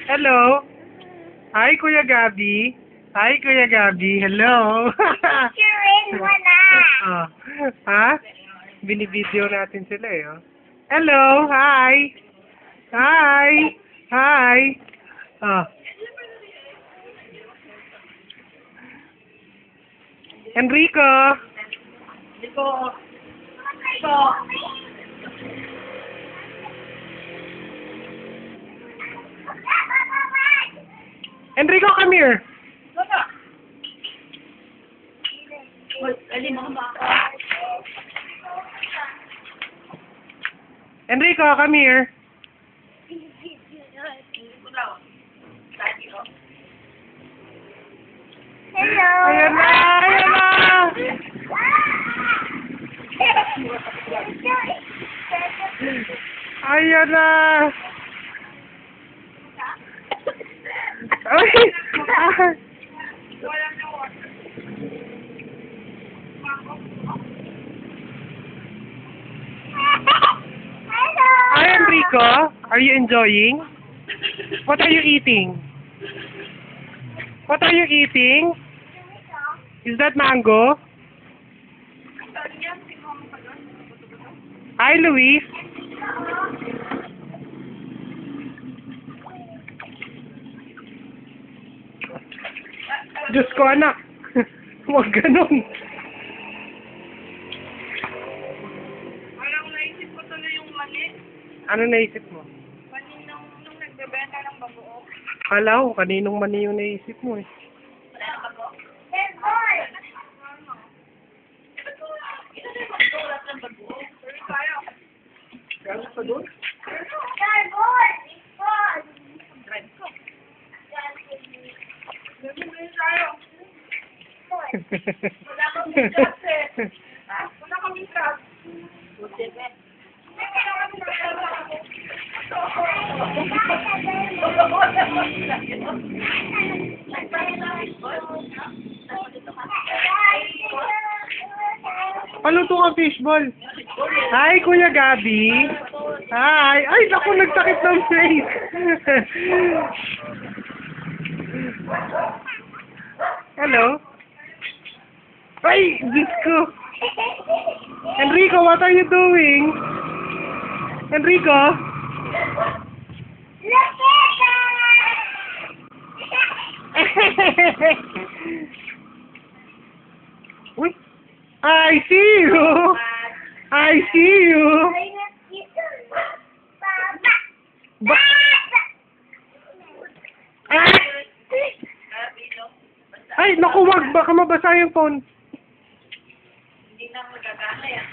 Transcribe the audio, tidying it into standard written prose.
Hello. Hi, Kuya Gabi. Hi, Kuya Gabi. Hello. Picturein mo na. Oh. Ha? Binibideo natin sila eh. Oh. Hello. Hi. Hi. Hi. Oh. Enrico. Enrico, come here. Enrico, come here. Hello. Ayan na, ayan na. Ayan na. Ay. Hi, Enrico. Are you enjoying? What are you eating? What are you eating? Is that mango? Hi, Luis. Diyos ko, anak. Huwag ganun. Parang naisip ko tuloy yung mali. Ano naisip mo? Mali nung nagbebenta ng bagoong. Kala ko, kaninong mani yung naisip mo eh. Wala nang bagoong. Hey, boy. Ito na yung magsulat ng bagoong. Sorry tayo. Gano'n pa doon? Hey, boy. Boy. Drive ko. Nagmumuli tayo. Wala kang mikas eh. Ha? Wala kang mikas. Buti ba? Paluto ka fishball. Hi, Kuya Gabi. Hi. Ay, naku, nagtakip ng face. Hello. Ay, Diyos ko. Enrico, what are you doing? Enrico? Look at that. Uy. I see you. I see you. Ba Ay, naku, wag. Baka mabasa yung phone. Hindi na magagana yan.